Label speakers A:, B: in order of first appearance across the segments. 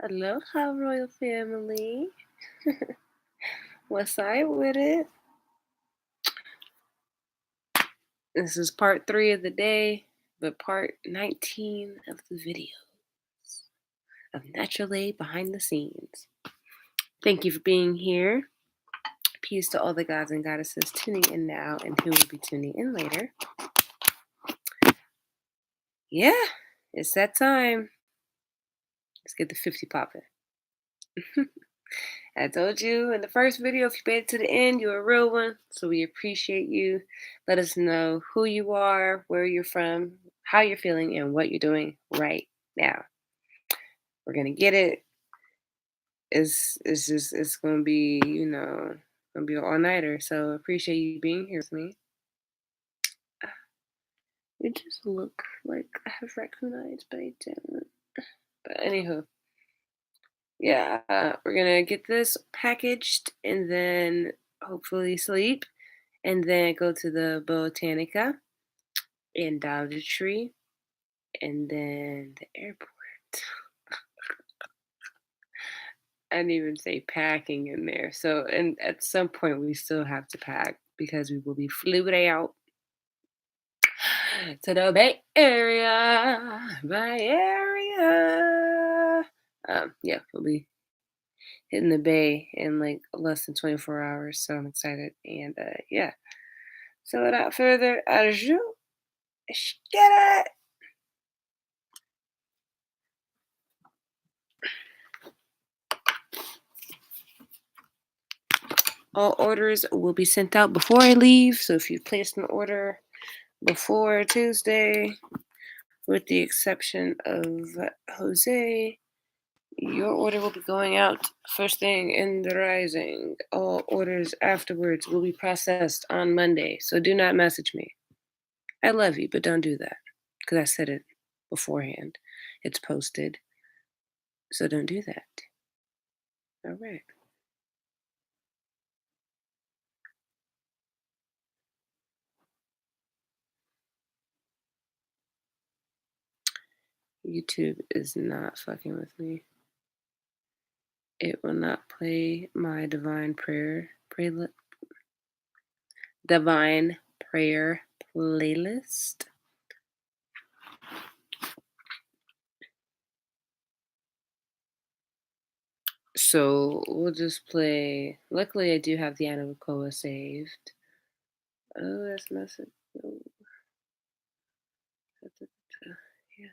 A: Aloha, royal family. What's up with it? This is part 3 of the day, but part 19 of the video of naturalLay behind the scenes. Thank you for being here. Peace to all the gods and goddesses tuning in now and who will be tuning in later. Yeah, it's that time. Let's get the 50 popping. I told you in the first video, if you made it to the end, you're a real one. So we appreciate you. Let us know who you are, where you're from, how you're feeling, and what you're doing right now. We're gonna get it. It's gonna be, gonna be an all-nighter. So appreciate you being here with me. You just look like I have raccoon eyes, but I don't. But anywho. Yeah, we're gonna get this packaged and then hopefully sleep and then go to the Botanica and Dollar Tree and then the airport. I didn't even say packing in there. So, and at some point we still have to pack because we will be flew out to the Bay Area. Yeah, we'll be hitting the Bay in like less than 24 hours. So I'm excited. And yeah. So without further ado, let's get it. All orders will be sent out before I leave. So if you placed an order before Tuesday, with the exception of Jose, your order will be going out first thing in the rising. All orders afterwards will be processed on Monday. So do not message me. I love you, but don't do that because I said it beforehand. It's posted. So don't do that. All right. YouTube is not fucking with me. It will not play my divine prayer playlist. So we'll just play. Luckily, I do have the Anakoa saved. Oh, that's message. Oh. Yeah.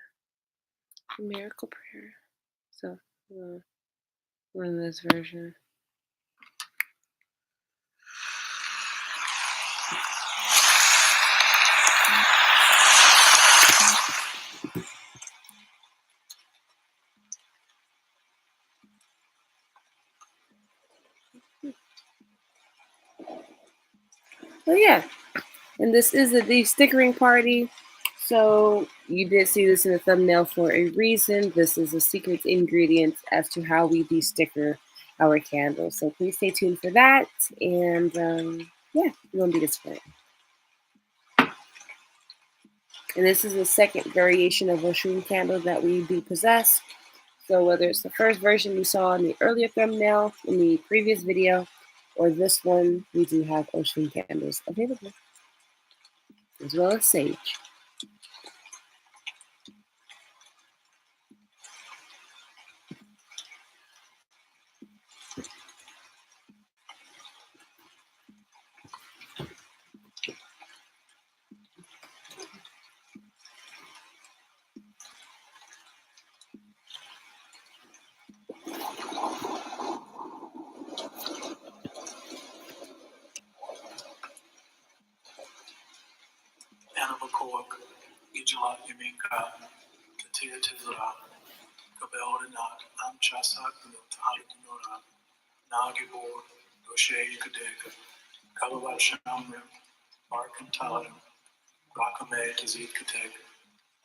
A: Miracle prayer. So, run this version. Oh yeah, and this is the stickering party. So you did see this in the thumbnail for a reason. This is a secret ingredient as to how we de-sticker our candles. So please stay tuned for that. And yeah, you won't be disappointed. And this is the second variation of Oshun candle that we do possess. So whether it's the first version you saw in the earlier thumbnail in the previous video, or this one, we do have Oshun candles available, as well as sage.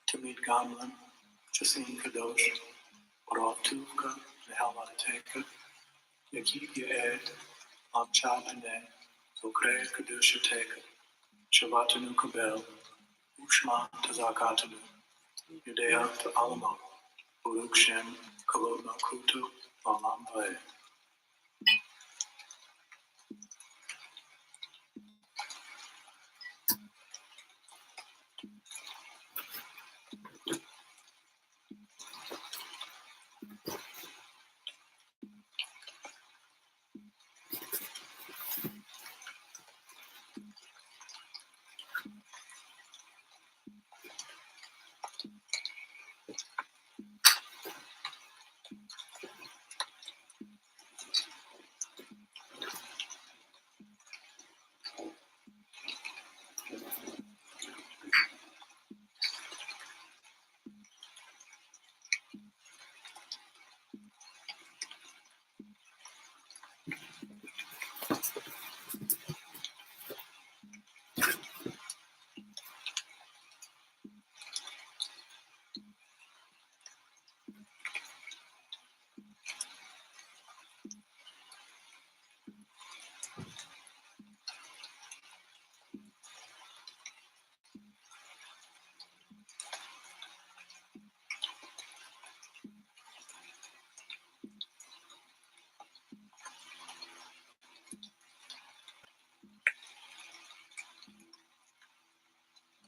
B: Tamid Gamlan, Chasin Kadosh, Rav Tuvka, Nehalmateka, Yakib Ed, Amchabane, Zokre Kadushateka, Shavatanu Kabel, Ushma Tazakatanu, Yudea to Alamo, Uruk Shem, Kalot Nakutu, Malambae.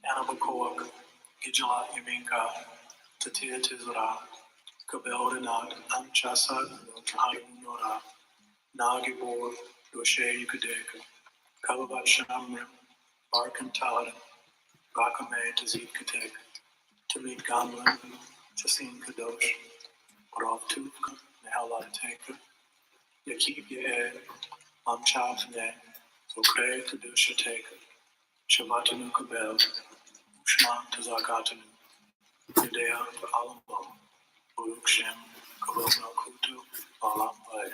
B: Anabakoak, Gijala Yaminka, Tatia Tizra, Kabelrinat, Anchasad, Harinora, Nagibor, Doshe Yukadeka, Kalabat Shamrim, Barkantalan, Rakame Tazit Katek, Tamid Gamlan, Tasin Kadosh, Rav Tuvka, Nehela Teka, Yakib Yaed, Amchavne, Zokre Kadusha Teka, Shabbatanu Kabel, Ushma Tazakatanu, Yudea Alamo, Uruk Shem, Kabona Kutu, Alambai.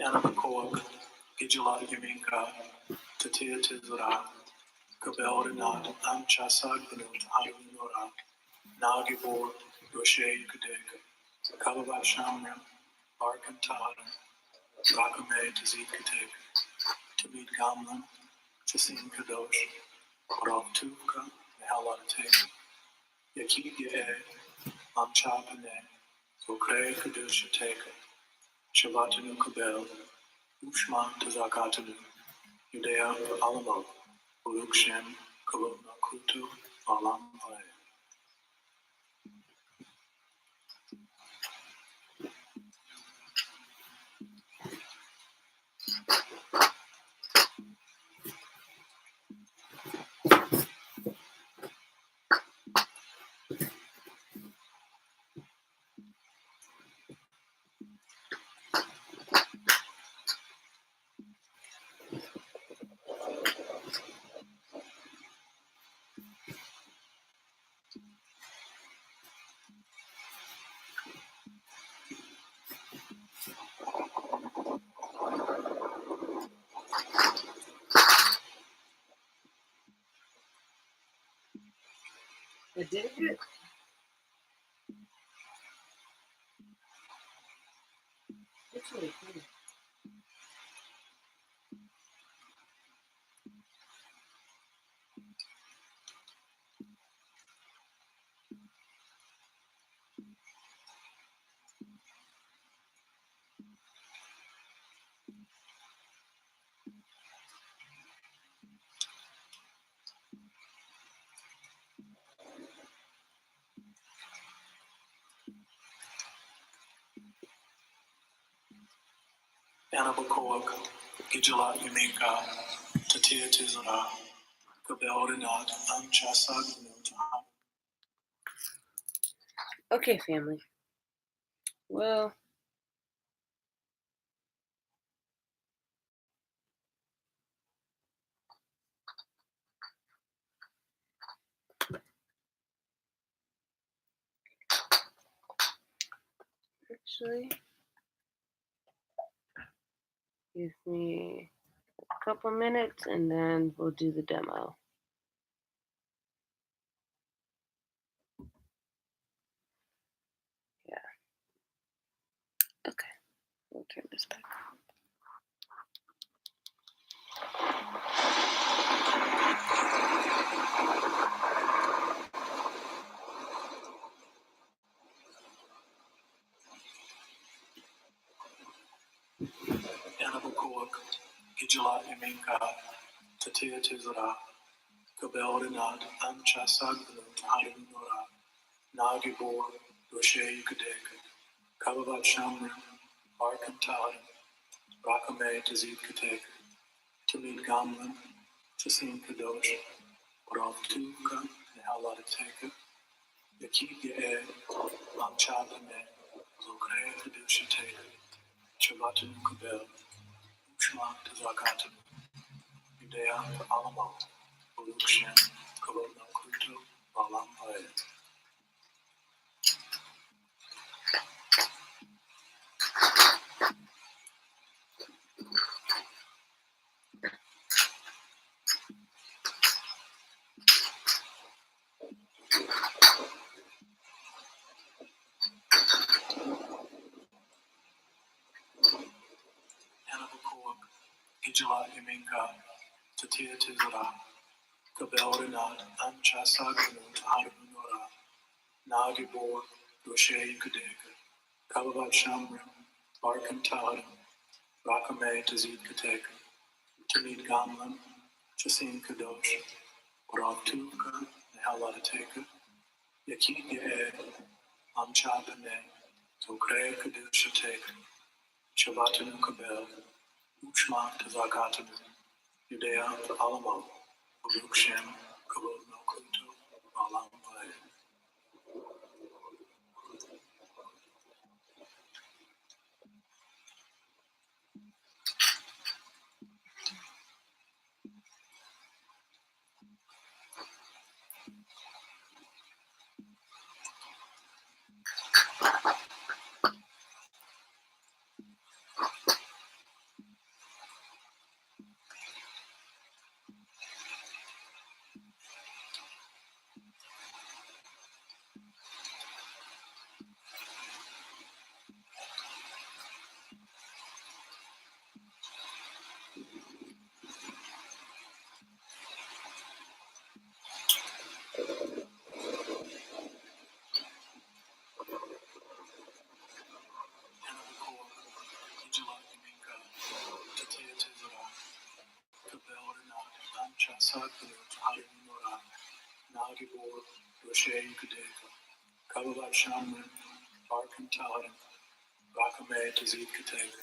B: Anabakoak, Gijala Yaminka, Tatia Tizra, Kabelrinat, Amchasad Benut Harinora, Nagibor, Doshe Yukadeka, Kalabat Shamrim, Barkantalan, Rakame Tazit Katek, Tamid Gamlan, Tasin Kadosh, Rav Tuvka, Nehela Teka, Yakib Yaed, Amchavne, Zokre Kadusha Teka, Shabbatanu Kabel, Ushma Tazakatanu, Yudea Alamo, Uruk Shem, Kalona Kutu, Alambai.
A: It did it? It's really cool.
B: Anabacoag, Gijala Yumika, Tatia Tizara, Kabelrinat, Anchasag,
A: Okay, family. Well, actually, give me a couple minutes and then we'll do the demo. Yeah. Okay. We'll turn this back on.
B: Anabacoag, Gijala Yumika, Tatia Tizara, Kabelrinat, Anchasag, Harinora, Nagibor, Roshe Yukadeka, Kababat Shamrim, Barkantarim, Rakame Tazid Kateka, Tamid Gamlan, Tasim Kadosh, Rav Tuka, Nehaladateka, Yakib Yaed, Lamchapame, Zokre Kadusha Teka, Chabatan Kabel, Ushma Tazakatam, Udea Alamo, Ulukshan, Kabona Kuto, Balampae. Anabacoag, Gijala Yaminka, Tatia Tizara, Kabelrinat, Anchasaganut, Artrepreneur, Nagibor, Roshe Yukadeka, Kababat Shamrim, Barkantarim, Rakame Tazid Kateka, Tamid Gamlan, Chasim Kadosh, Rav Tuka, Nehaladateka, Yakib Yaed, Amchapane, Zokre Kadusha Teka, Shabatanu Kabel, Ushma Tazakatanu, Udea Alamo, Urukshem, Kabul Kuto, Balampae. Nagibor, Roshe Yukadeka, Kababat Shamrim, Barkantarim, Rakame Tazid Kateka,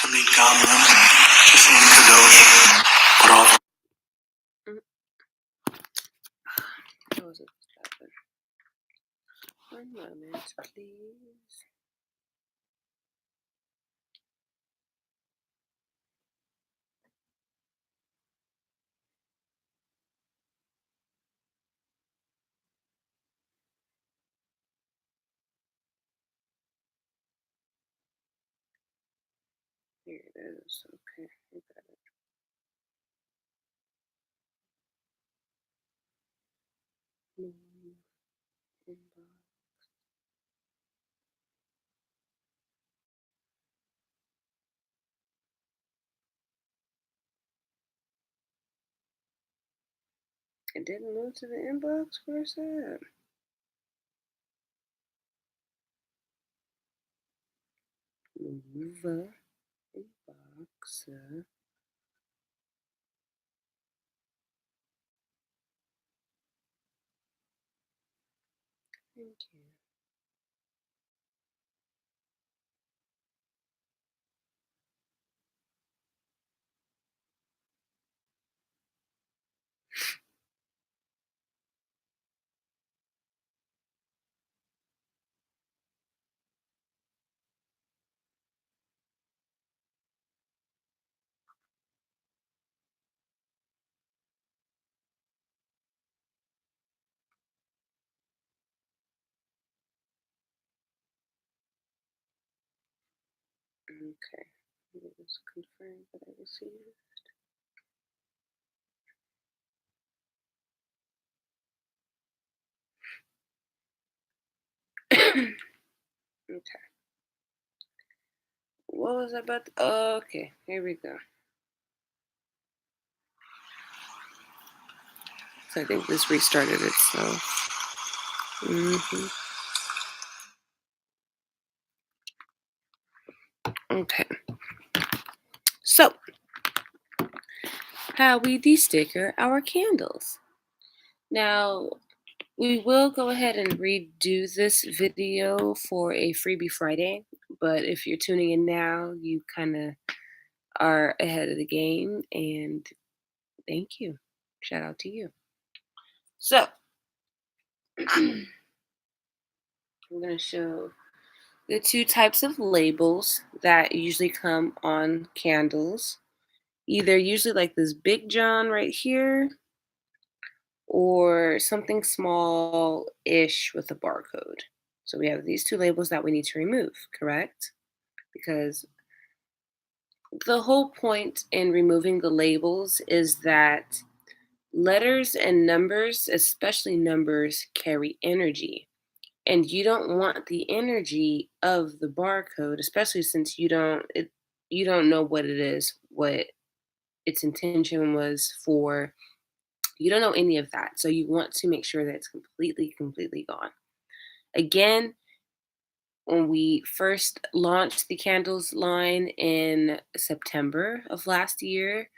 B: Tamid Gamlan, Chasim Kadosh, Rav.
A: That wasn't stopping. 1 moment, please. Here it is. Okay, I got it. Inbox. It didn't move to the inbox. Where's that? Move inbox. Thank you. Okay. Let me just confirm that I received. Okay. What was I about to, oh, okay, here we go. So I think this restarted itself. Okay. So, how we de-sticker our candles. Now, we will go ahead and redo this video for a freebie Friday, but if you're tuning in now, you kind of are ahead of the game, and thank you. Shout out to you. So, I'm going to show the two types of labels that usually come on candles. Either usually like this Big John right here, or something small-ish with a barcode. So we have these two labels that we need to remove, correct? Because the whole point in removing the labels is that letters and numbers, especially numbers, carry energy. And you don't want the energy of the barcode, especially since you don't know what it is, what its intention was for. You don't know any of that. So you want to make sure that it's completely gone. Again, when we first launched the candles line in September of last year,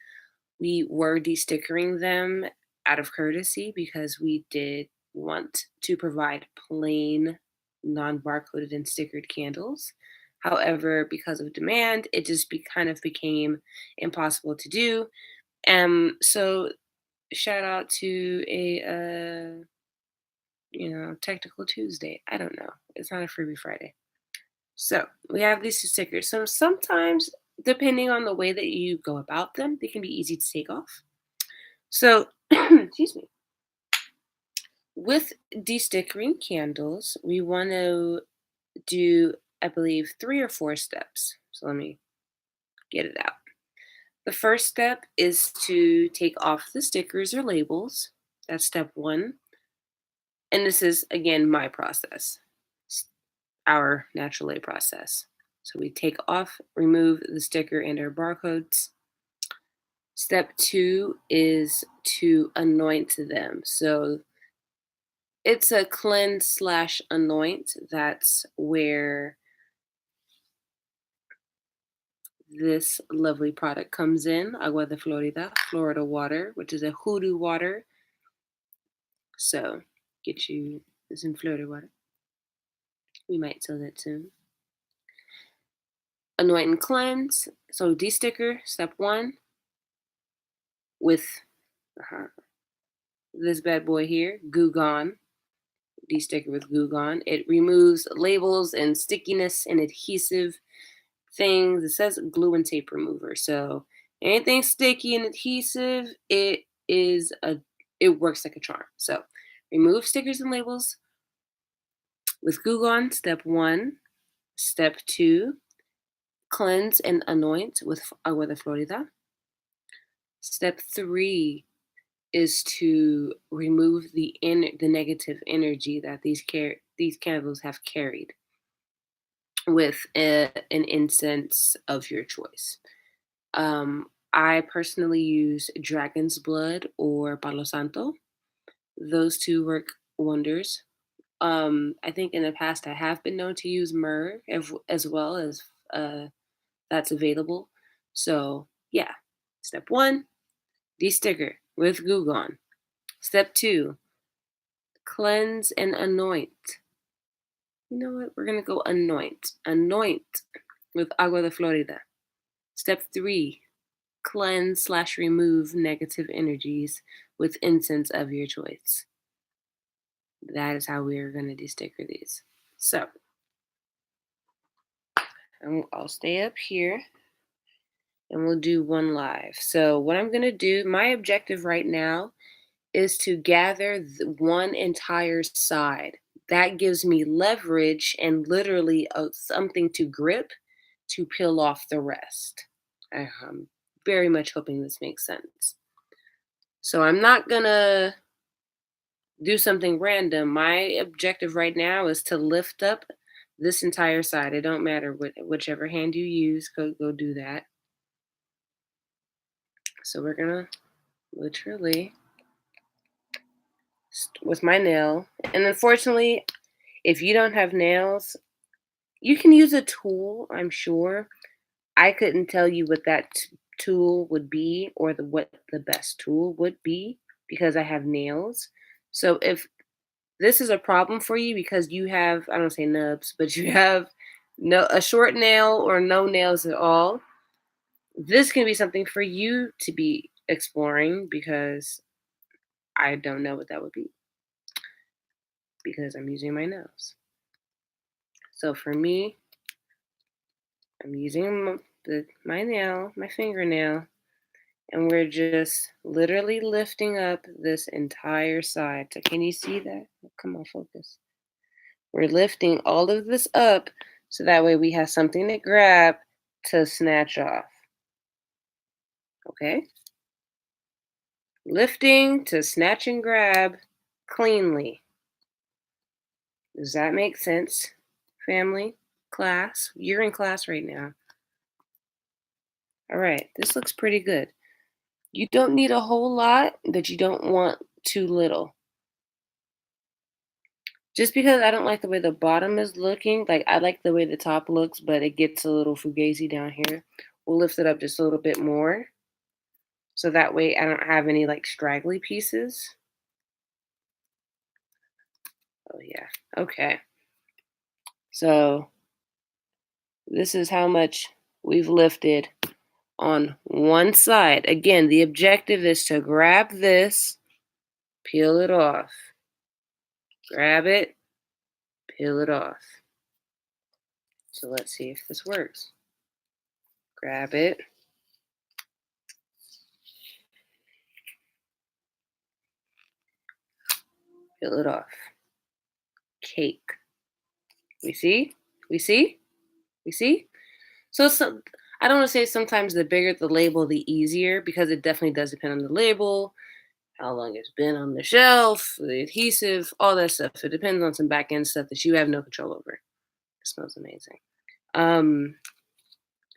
A: we were de-stickering them out of courtesy because we did want to provide plain, non-barcoded and stickered candles. However, because of demand, it just kind of became impossible to do. So shout out to a technical Tuesday. I don't know. It's not a freebie Friday. So we have these two stickers. So sometimes, depending on the way that you go about them, they can be easy to take off. So, excuse me. With destickering candles, we want to do, I believe, 3 or 4 steps. So let me get it out. The first step is to take off the stickers or labels. That's step 1. And this is, again, my process, our naturalLay process. So we take off, remove the sticker and our barcodes. Step 2 is to anoint them. So it's a cleanse slash anoint. That's where this lovely product comes in, Agua de Florida, Florida water, which is a hoodoo water. So get you some Florida water. We might sell that soon. Anoint and cleanse. So de-sticker, step 1, with this bad boy here, Goo Gone. De-sticker with Goo Gone. It removes labels and stickiness and adhesive things. It says glue and tape remover. So anything sticky and adhesive, it works like a charm. So remove stickers and labels with Goo Gone, step 1. Step 2, cleanse and anoint with Agua de Florida. Step 3 is to remove the negative energy that these candles have carried with an incense of your choice. I personally use dragon's blood or palo santo. Those two work wonders. I think in the past I have been known to use myrrh as well as that's available. So yeah, step 1, de-sticker with Goo Gone. Step 2, cleanse and anoint. You know what? We're gonna go anoint. Anoint with Agua de Florida. Step 3, cleanse slash remove negative energies with incense of your choice. That is how we are going to de-sticker these. So I'll stay up here and we'll do one live. So what I'm going to do, my objective right now is to gather one entire side. That gives me leverage and literally something to grip to peel off the rest. I'm very much hoping this makes sense. So I'm not gonna do something random. My objective right now is to lift up this entire side. It don't matter whichever hand you use, go do that. So we're gonna literally with my nail, and unfortunately, if you don't have nails, you can use a tool, I'm sure. I couldn't tell you what that tool would be or what the best tool would be because I have nails. So if this is a problem for you because you have, I don't say nubs, but you have no a short nail or no nails at all, this can be something for you to be exploring because I don't know what that would be because I'm using my nails. So for me, I'm using my nail, my fingernail, and we're just literally lifting up this entire side. So can you see that? Come on, focus. We're lifting all of this up so that way we have something to grab to snatch off. Okay? Lifting to snatch and grab cleanly. Does that make sense, family? Class? You're in class right now. All right, this looks pretty good. You don't need a whole lot, but you don't want too little. Just because I don't like the way the bottom is looking, like I like the way the top looks, but it gets a little fugazi down here. We'll lift it up just a little bit more. So that way I don't have any like straggly pieces. Oh yeah. Okay. So this is how much we've lifted on one side. Again, the objective is to grab this, peel it off. Grab it, peel it off. So let's see if this works. Grab it. Peel it off. Cake. We see? We see? We see? So I don't want to say sometimes the bigger the label, the easier, because it definitely does depend on the label, how long it's been on the shelf, the adhesive, all that stuff. It depends on some back end stuff that you have no control over. It smells amazing.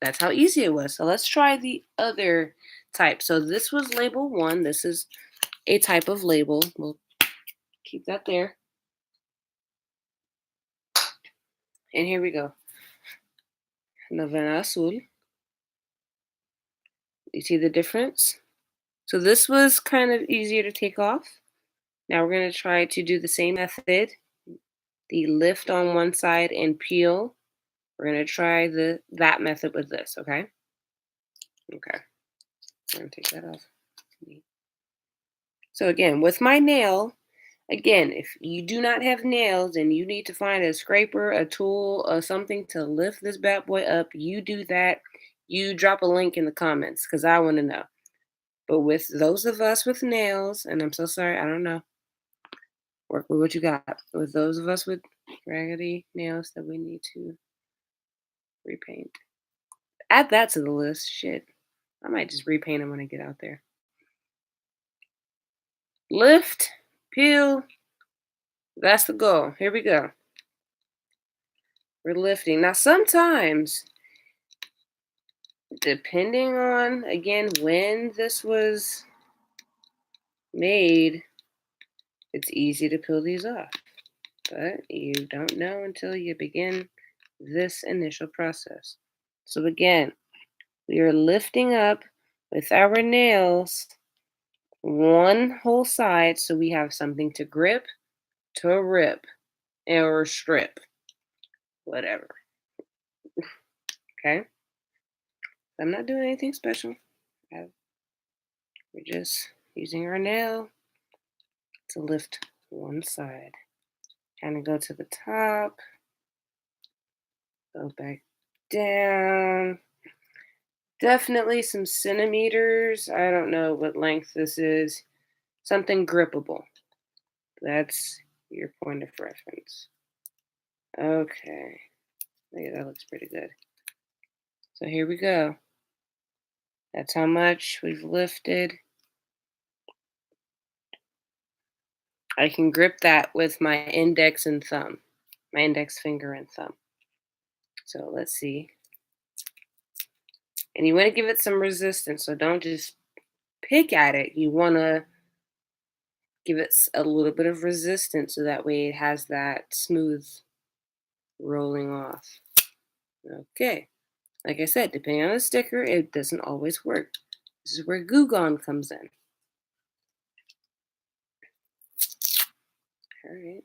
A: That's how easy it was. So let's try the other type. So this was label 1. This is a type of label. We'll keep that there. And here we go. Novena Azul. You see the difference? So this was kind of easier to take off. Now we're going to try to do the same method. The lift on one side and peel. We're going to try that method with this, okay? Okay. I'm going to take that off. So again, with my nail, again, if you do not have nails and you need to find a scraper, a tool, or something to lift this bad boy up, you do that. You drop a link in the comments because I want to know. But with those of us with nails, and I'm so sorry, I don't know, work with what you got. With those of us with raggedy nails that we need to repaint, add that to the list. Shit, I might just repaint them when I get out there. Lift, peel. That's the goal. Here we go. We're lifting. Now, sometimes, depending on, again, when this was made, it's easy to peel these off. But you don't know until you begin this initial process. So again, we are lifting up with our nails one whole side so we have something to grip, to rip, or strip, whatever. Okay? I'm not doing anything special. We're just using our nail to lift one side. Kind of go to the top, go back down. Definitely some centimeters. I don't know what length this is. Something grippable. That's your point of reference. Okay. Yeah, that looks pretty good. So here we go. That's how much we've lifted. I can grip that with my index and thumb, my index finger and thumb. So let's see. And you want to give it some resistance. So don't just pick at it. You want to give it a little bit of resistance so that way it has that smooth rolling off. Okay. Like I said, depending on the sticker, it doesn't always work. This is where Goo Gone comes in. All right.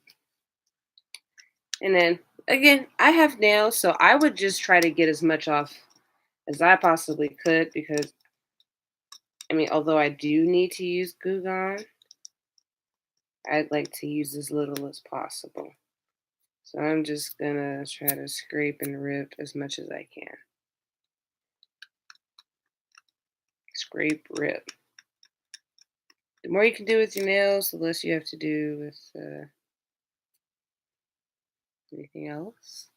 A: And then, again, I have nails, so I would just try to get as much off as I possibly could because, I mean, although I do need to use Goo Gone, I'd like to use as little as possible. So I'm just going to try to scrape and rip as much as I can. Scrape, rip. The more you can do with your nails, the less you have to do with anything else.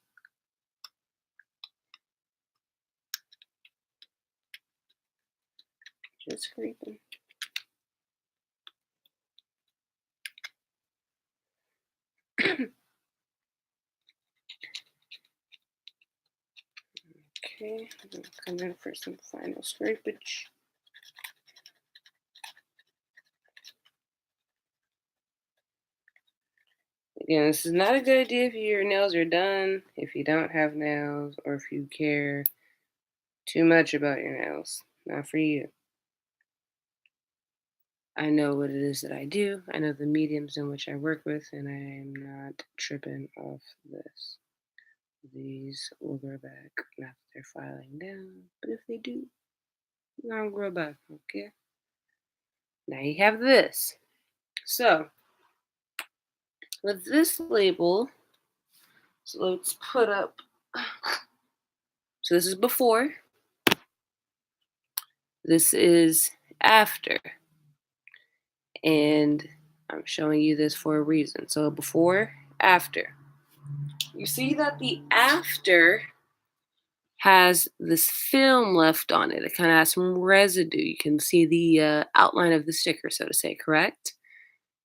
A: Just scraping. Okay, I'm going to come in for some final scrapage. Again, this is not a good idea if your nails are done, if you don't have nails, or if you care too much about your nails. Not for you. I know what it is that I do. I know the mediums in which I work with, and I am not tripping off this. These will grow back. Not that they're filing down, but if they do, they'll grow back, okay? Now you have this. So, with this label, so let's put up, so this is before, this is after, and I'm showing you this for a reason. So before, after. You see that the after has this film left on it. It kind of has some residue. You can see the outline of the sticker, so to say, correct?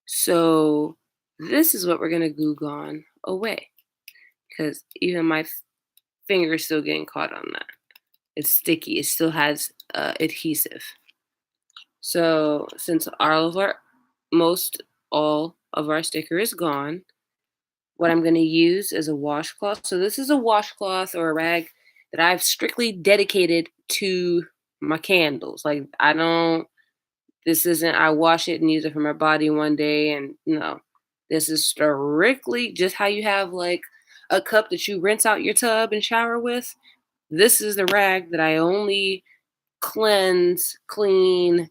A: So this is what we're going to Goo Gone away because even my finger is still getting caught on that. It's sticky. It still has adhesive. So since all of our sticker is gone, what I'm going to use is a washcloth. So this is a washcloth or a rag that I've strictly dedicated to my candles. Like this isn't I wash it and use it for my body one day and no. This is strictly just how you have like a cup that you rinse out your tub and shower with. This is the rag that I only cleanse, clean,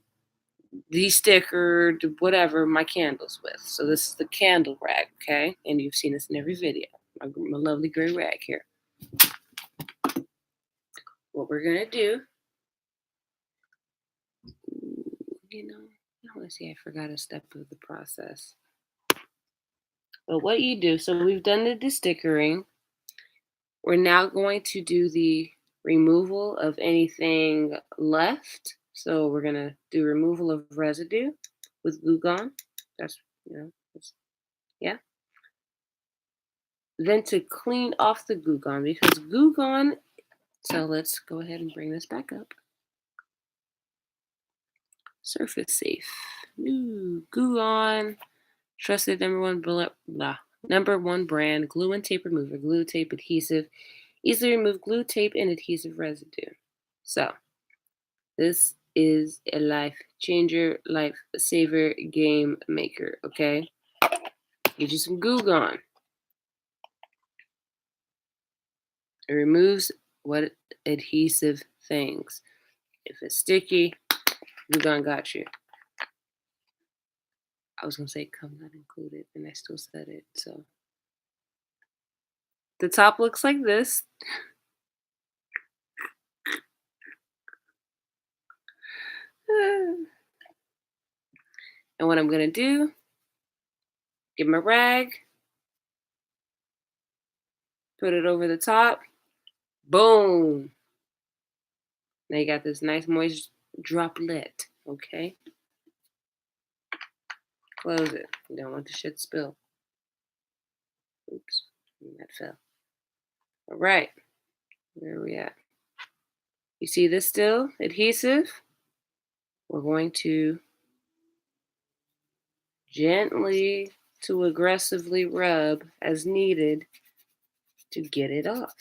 A: de-stickered, whatever, my candles with. So this is the candle rag, okay? And you've seen this in every video. My lovely gray rag here. What we're gonna do, let's see, I forgot a step of the process. But what you do, so we've done the de-stickering. We're now going to do the removal of anything left. So we're gonna do removal of residue with Goo Gone. That's, yeah. Then to clean off the Goo Gone, because Goo Gone, so let's go ahead and bring this back up. Surface safe. New Goo Gone, trusted number one brand, glue and tape remover, glue tape adhesive, easily remove glue tape and adhesive residue. So this is a life changer, life saver, game maker, okay? Get you some Goo Gone. It removes what adhesive things. If it's sticky, Goo Gone got you. I was gonna say come not included, and I still said it. So the top looks like this. And what I'm gonna do, get my rag, put it over the top, boom. Now you got this nice moist droplet, okay? Close it. You don't want the shit spill. Oops, that fell. All right, where are we at? You see this still adhesive? We're going to gently to aggressively rub as needed to get it off.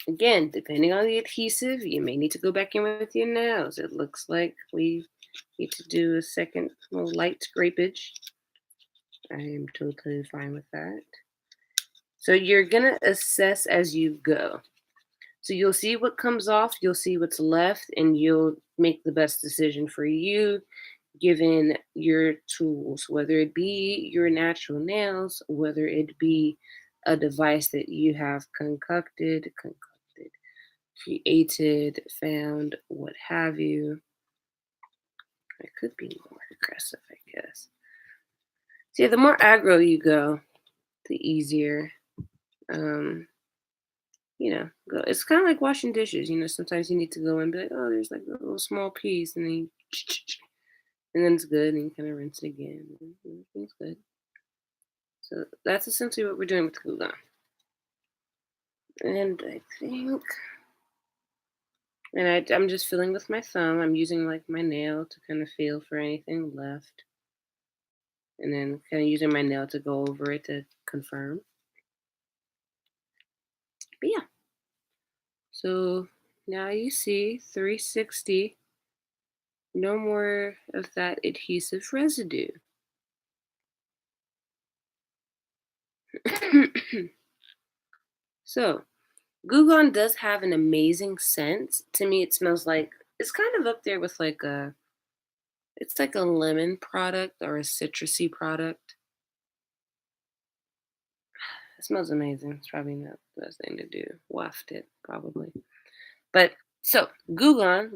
A: Again, depending on the adhesive, you may need to go back in with your nails. It looks like we need to do a second little light scrapage. I am totally fine with that. So you're gonna assess as you go. So you'll see what comes off, you'll see what's left, and you'll make the best decision for you given your tools, whether it be your natural nails, whether it be a device that you have concocted, created, found, what have you. I could be more aggressive, I guess. See, the more aggro you go, the easier. Go. It's kind of like washing dishes. Sometimes you need to go and be like, oh, there's like a little small piece, and then and then it's good, and you kind of rinse it again. And everything's good. So that's essentially what we're doing with Kugan. And I think, I'm just filling with my thumb. I'm using like my nail to kind of feel for anything left. And then kind of using my nail to go over it to confirm. But yeah. So now you see 360. No more of that adhesive residue. So, Gugon does have an amazing scent. To me, it smells like it's kind of up there with it's like a lemon product or a citrusy product. It smells amazing. It's probably not the best thing to do. Waft it, probably. But so, Gugon,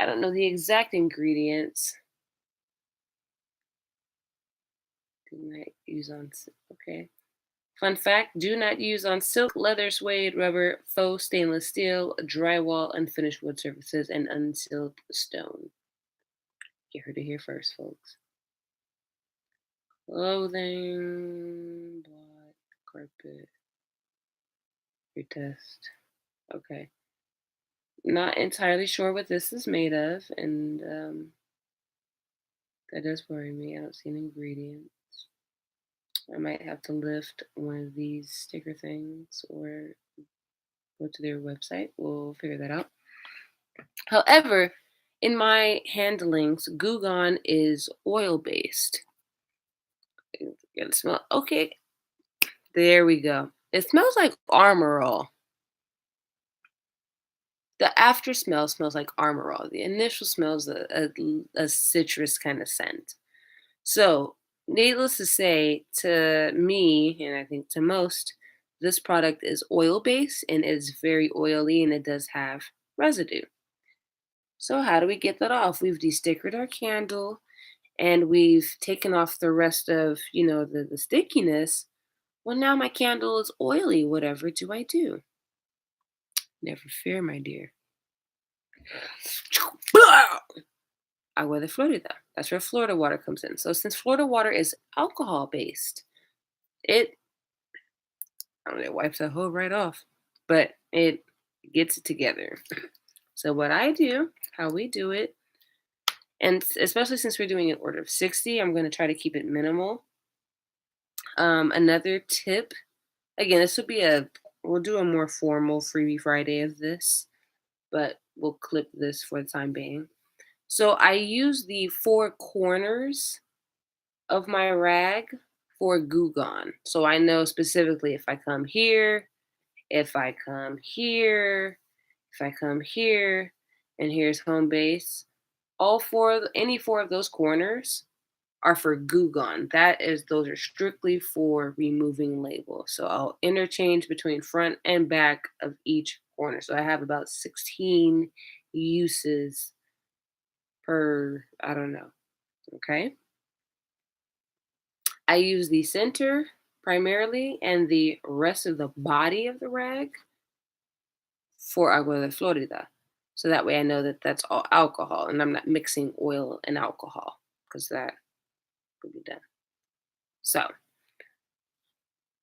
A: I don't know the exact ingredients. Do not use on, okay. Fun fact, do not use on silk, leather, suede, rubber, faux stainless steel, drywall, unfinished wood surfaces, and unsealed stone. You heard it here first, folks. Clothing, block, carpet, retest. Okay. Not entirely sure what this is made of, and that does worry me. I don't see an ingredient. I might have to lift one of these sticker things or go to their website. We'll figure that out. However, in my handlings, Gugon is oil based. Get a smell. Okay, there we go. It smells like Armor All. The after smell smells like Armor All. The initial smells a citrus kind of scent. So, needless to say, to me, and I think to most, this product is oil based and is very oily and it does have residue. So, how do we get that off? We've destickered our candle and we've taken off the rest of, the stickiness. Well, now my candle is oily. Whatever do I do? Never fear, my dear. I weather Florida. That's where Florida water comes in. So since Florida water is alcohol based, it it wipes that whole right off, but it gets it together. So what I do, how we do it, and especially since we're doing an order of 60, I'm going to try to keep it minimal. Another tip, again, we'll do a more formal freebie Friday of this, but we'll clip this for the time being. So I use the four corners of my rag for Gugon. So I know specifically if I come here, if I come here, if I come here, and here's home base. Any four of those corners are for Gugon. Those are strictly for removing labels. So I'll interchange between front and back of each corner. So I have about 16 uses per, I don't know. Okay. I use the center primarily and the rest of the body of the rag for agua de Florida. So that way I know that that's all alcohol and I'm not mixing oil and alcohol because that would be done. So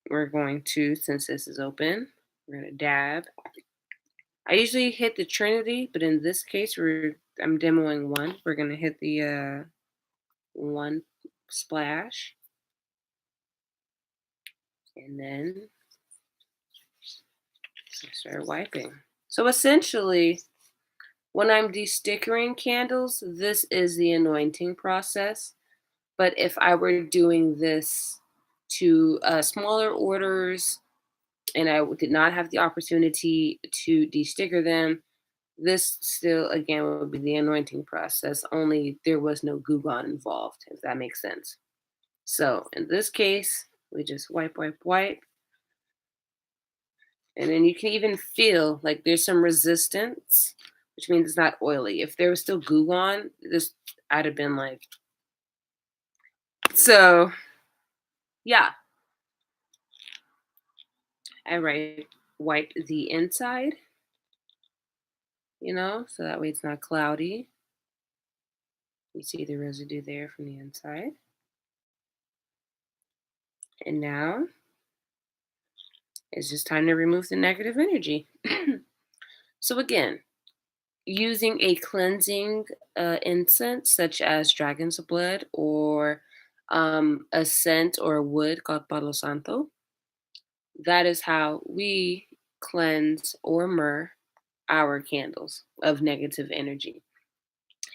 A: we're going to, since this is open, we're going to dab. I usually hit the Trinity, but in this case, I'm demoing one. We're going to hit the one splash and then start wiping. So essentially, when I'm destickering candles, this is the anointing process. But if I were doing this to smaller orders and I did not have the opportunity to desticker them, this still, again, would be the anointing process, only there was no Goo Gone involved, if that makes sense. So in this case, we just wipe, wipe, wipe. And then you can even feel like there's some resistance, which means it's not oily. If there was still Goo Gone, this I'd have been like, so yeah, I wipe the inside, so that way it's not cloudy. You see the residue there from the inside. And now it's just time to remove the negative energy. So again, using a cleansing incense such as dragon's blood or a scent or a wood called Palo Santo, that is how we cleanse or myrrh our candles of negative energy.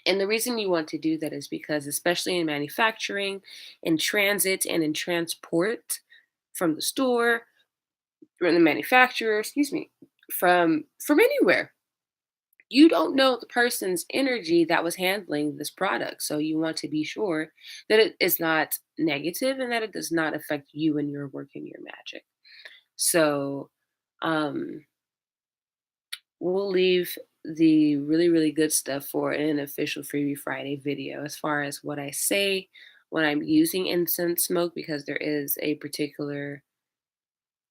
A: And the reason you want to do that is because, especially in manufacturing, in transit, and in transport from the store, from the manufacturer, excuse me, from anywhere, you don't know the person's energy that was handling this product. So you want to be sure that it is not negative and that it does not affect you and your work and your magic. So um, we'll leave the really, really good stuff for an official Freebie Friday video as far as what I say when I'm using incense smoke, because there is a particular,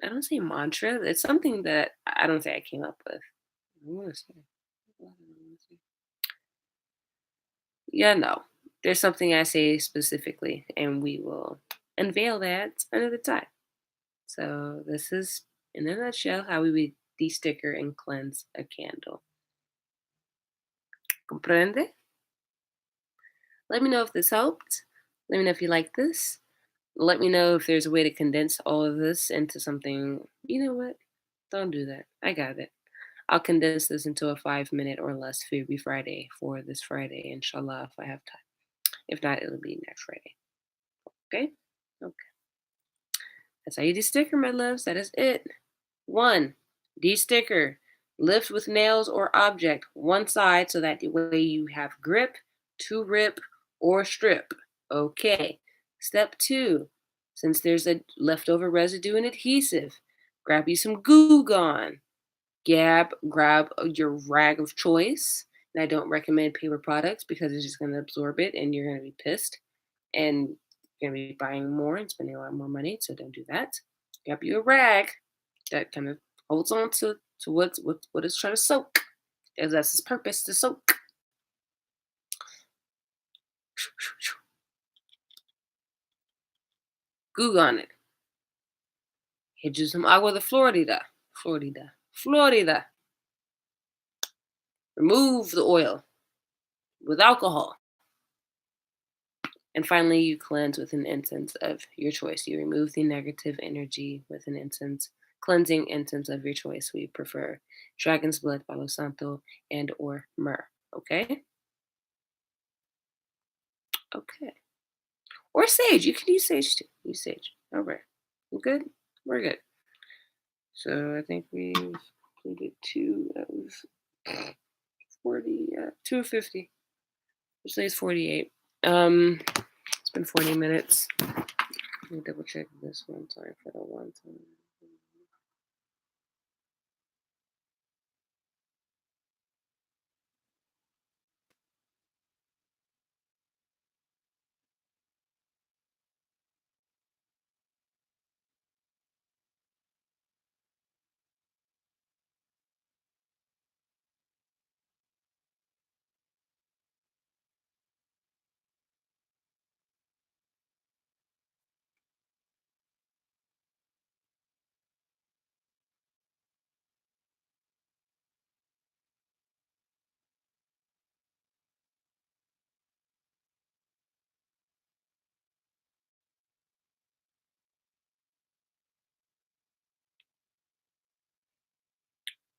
A: I don't say mantra, it's something that I don't say I came up with. I want to say. Yeah, no. There's something I say specifically, and we will unveil that another time. So this is, in a nutshell, how we would de-sticker and cleanse a candle. Comprende? Let me know if this helped. Let me know if you like this. Let me know if there's a way to condense all of this into something. You know what? Don't do that. I got it. I'll condense this into a 5 minute or less Foodie Friday for this Friday, inshallah, if I have time. If not, it'll be next Friday. Okay? Okay. That's how you de-sticker, my loves. That is it. 1. De-sticker. Lift with nails or object one side so that the way you have grip to rip or strip. Okay. Step 2. Since there's a leftover residue and adhesive, grab you some Goo Gone. Grab your rag of choice. And I don't recommend paper products because it's just going to absorb it and you're going to be pissed. And you're going to be buying more and spending a lot more money. So don't do that. Grab you a rag that kind of holds on to what it's trying to soak. Because that's its purpose, to soak. Google on it. Hit you some agua de Florida. Florida. Remove the oil with alcohol. And finally, you cleanse with an incense of your choice. You remove the negative energy with an incense, cleansing incense of your choice. We prefer dragon's blood, Palo Santo, and or myrrh. Okay? Okay. Or sage. You can use sage too. Use sage. All right. We're good? We're good. So I think we've completed 2 of 40, 2 of 50. Which leaves 48. It's been 40 minutes. Let me double check this one time for the one time.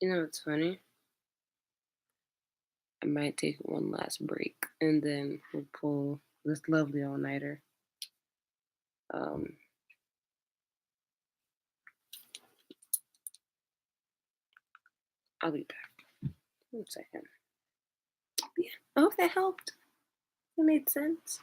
A: You know what's funny? I might take one last break and then we'll pull this lovely all nighter. Um, I'll be back. 1 second. Yeah, I hope that helped. It made sense.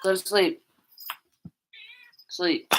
A: Go to sleep. Sleep.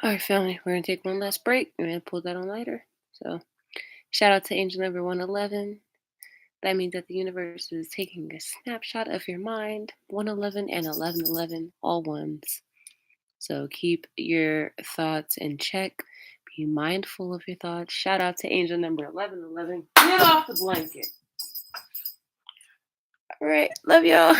A: All right, family, we're going to take one last break. I'm going to pull that on later. So, shout out to angel number 111. That means that the universe is taking a snapshot of your mind. 111 and 1111, all ones. So, keep your thoughts in check. Be mindful of your thoughts. Shout out to angel number 1111. Get off the blanket. All right, love y'all.